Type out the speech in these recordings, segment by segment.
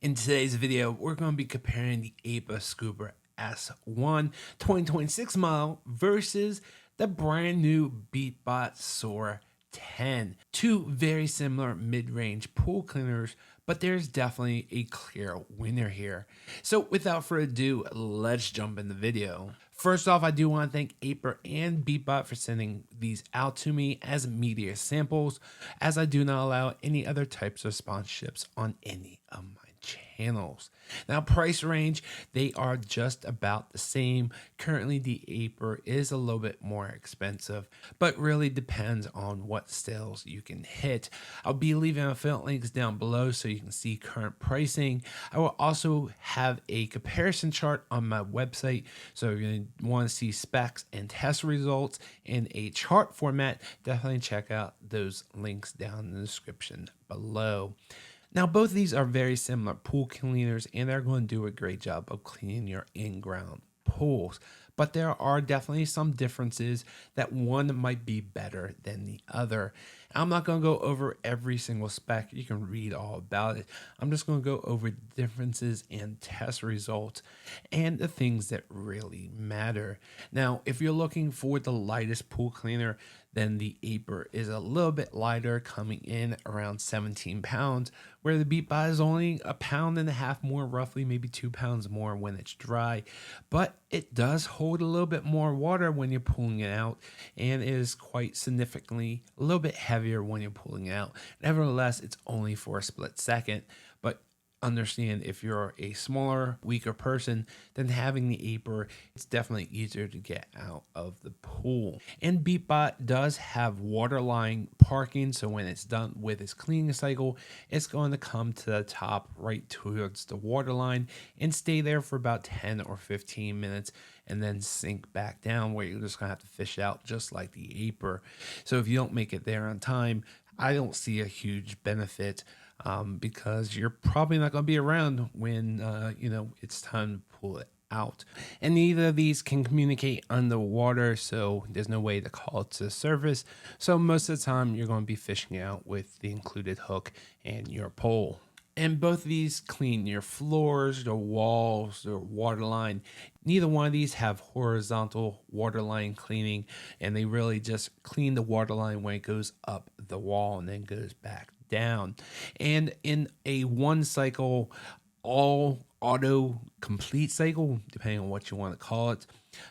In today's video, we're going to be comparing the Aiper Scuba S1 2026 model versus the brand new Beatbot Sora 10. Two very similar mid-range pool cleaners, but there's definitely a clear winner here. So without further ado, let's jump in the video. First off, I do want to thank Aiper and Beatbot for sending these out to me as media samples, as I do not allow any other types of sponsorships on any of my channels. Now, price range, they are just about the same. Currently, the Aiper is a little bit more expensive, but really depends on what sales you can hit. I'll be leaving affiliate links down below so you can see current pricing. I will also have a comparison chart on my website, so if you want to see specs and test results in a chart format, definitely check out those links down in the description below. Now, both of these are very similar pool cleaners, and they're going to do a great job of cleaning your in-ground pools. But there are definitely some differences that one might be better than the other. I'm not going to go over every single spec. You can read all about it. I'm just going to go over differences and test results and the things that really matter. Now, if you're looking for the lightest pool cleaner, then the Aiper is a little bit lighter, coming in around 17 pounds, where the Beatbot is only 1.5 pounds more, roughly maybe 2 pounds more when it's dry. But it does hold a little bit more water when you're pulling it out, and it is quite significantly a little bit heavier when you're pulling it out. Nevertheless, it's only for a split second, but understand if you're a smaller, weaker person, then having the Aiper, it's definitely easier to get out of the pool. And Beatbot does have waterline parking, so when it's done with its cleaning cycle, it's going to come to the top right towards the waterline and stay there for about 10 or 15 minutes and then sink back down, where you're just gonna have to fish out just like the Aiper. So if you don't make it there on time, I don't see a huge benefit, because you're probably not going to be around when it's time to pull it out. And neither of these can communicate underwater, so there's no way to call it to the surface. So most of the time you're going to be fishing out with the included hook and your pole. And both of these clean your floors, the walls, the waterline. Neither one of these have horizontal waterline cleaning, and they really just clean the waterline when it goes up the wall and then goes back down. And in a one cycle, all auto complete cycle, depending on what you want to call it,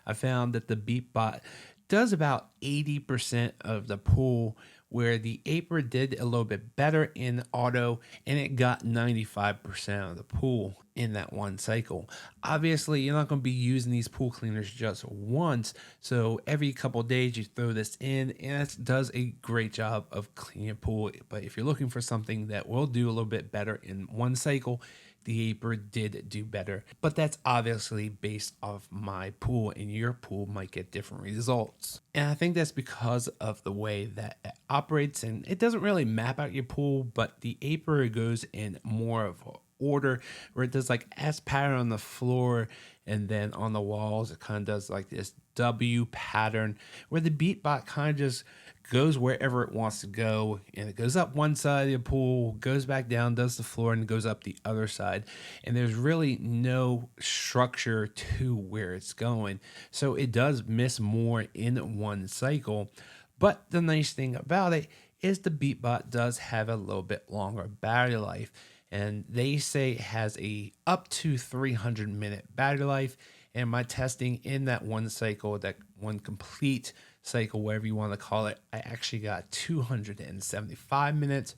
I found that the Beatbot does about 80% of the pool, where the Aiper did a little bit better in auto, and it got 95% of the pool in that one cycle. Obviously, you're not going to be using these pool cleaners just once, so every couple of days you throw this in, and it does a great job of cleaning your pool. But if you're looking for something that will do a little bit better in one cycle, the Aiper did do better, but that's obviously based off my pool, and your pool might get different results. And I think that's because of the way that it operates, and it doesn't really map out your pool, but the Aiper goes in more of a order, where it does like S pattern on the floor, and then on the walls it kind of does like this W pattern, where the Beatbot kind of just goes wherever it wants to go, and it goes up one side of the pool, goes back down, does the floor, and goes up the other side. And there's really no structure to where it's going, so it does miss more in one cycle. But the nice thing about it is the Beatbot does have a little bit longer battery life, and they say it has a up to 300-minute battery life. And my testing in that one cycle, that one complete cycle, whatever you want to call it, I actually got 275 minutes.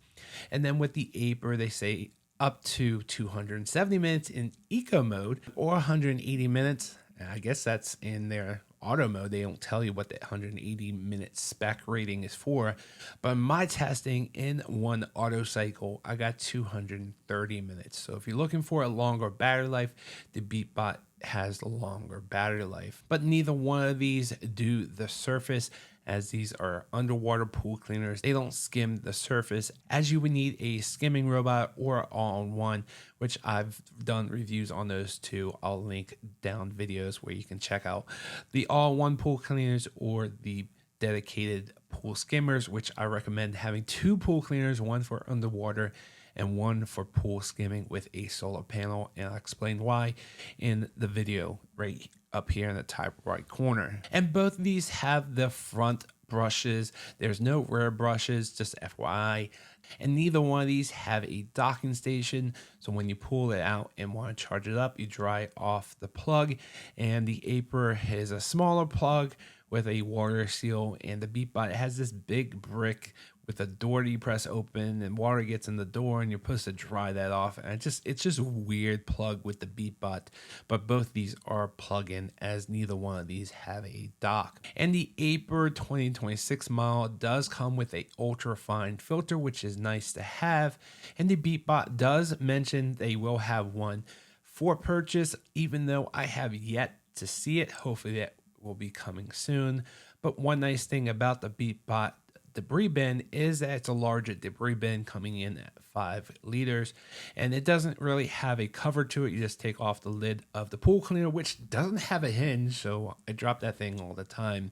And then with the Aiper, they say up to 270 minutes in eco mode, or 180 minutes. I guess that's in their auto mode. They don't tell you what the 180-minute spec rating is for. But my testing in one auto cycle, I got 230 minutes. So if you're looking for a longer battery life, the Beatbot has a longer battery life. But neither one of these do the surface, as these are underwater pool cleaners. They don't skim the surface, as you would need a skimming robot or all-in-one, which I've done reviews on those two. I'll link down videos where you can check out the all-in-one pool cleaners or the dedicated pool skimmers, which I recommend having two pool cleaners, one for underwater and one for pool skimming with a solar panel, and I'll explain why in the video right up here in the top right corner. And both of these have the front brushes. There's no rear brushes, just FYI. And neither one of these have a docking station, so when you pull it out and want to charge it up, you dry off the plug. And the Aiper is a smaller plug with a water seal, and the Beatbot has this big brick with a door that you press open and water gets in the door and you're supposed to dry that off. And it's just a weird plug with the Beatbot, but both these are plug-in as neither one of these have a dock. And the Aiper 2026 model does come with a ultra fine filter, which is nice to have. And the Beatbot does mention they will have one for purchase, even though I have yet to see it. Hopefully that will be coming soon. But one nice thing about the Beatbot debris bin is that it's a larger debris bin coming in at 5 liters, and it doesn't really have a cover to it. You just take off the lid of the pool cleaner, which doesn't have a hinge, so I drop that thing all the time.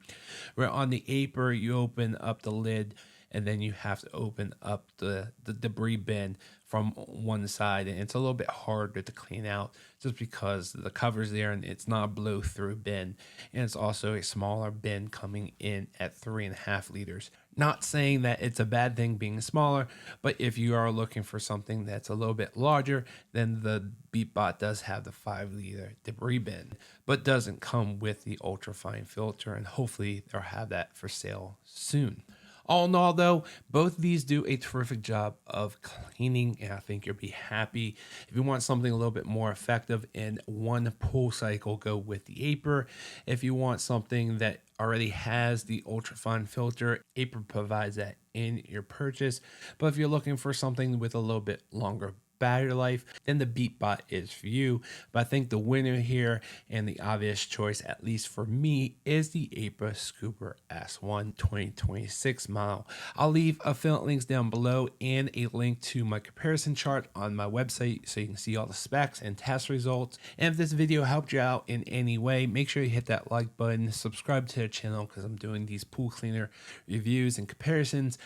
Where on the Aiper, you open up the lid and then you have to open up the debris bin from one side, and it's a little bit harder to clean out just because the cover's there and it's not a blow through bin. And it's also a smaller bin coming in at 3.5 liters. Not saying that it's a bad thing being smaller, but if you are looking for something that's a little bit larger, then the Beatbot does have the 5-liter debris bin, but doesn't come with the ultrafine filter, and hopefully they'll have that for sale soon. All in all, though, both of these do a terrific job of cleaning, and I think you'll be happy. If you want something a little bit more effective in one pool cycle, go with the Aiper. If you want something that already has the ultrafine filter, Aiper provides that in your purchase. But if you're looking for something with a little bit longer battery life, then the Beatbot is for you. But I think the winner here, and the obvious choice, at least for me, is the Aiper Scuba S1 2026 model. I'll leave affiliate links down below and a link to my comparison chart on my website so you can see all the specs and test results. And if this video helped you out in any way, make sure you hit that like button, subscribe to the channel, because I'm doing these pool cleaner reviews and comparisons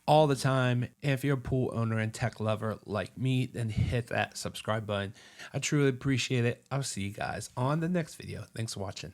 all the time. And if you're a pool owner and tech lover like me, then hit that subscribe button. I truly appreciate it. I'll see you guys on the next video. Thanks for watching.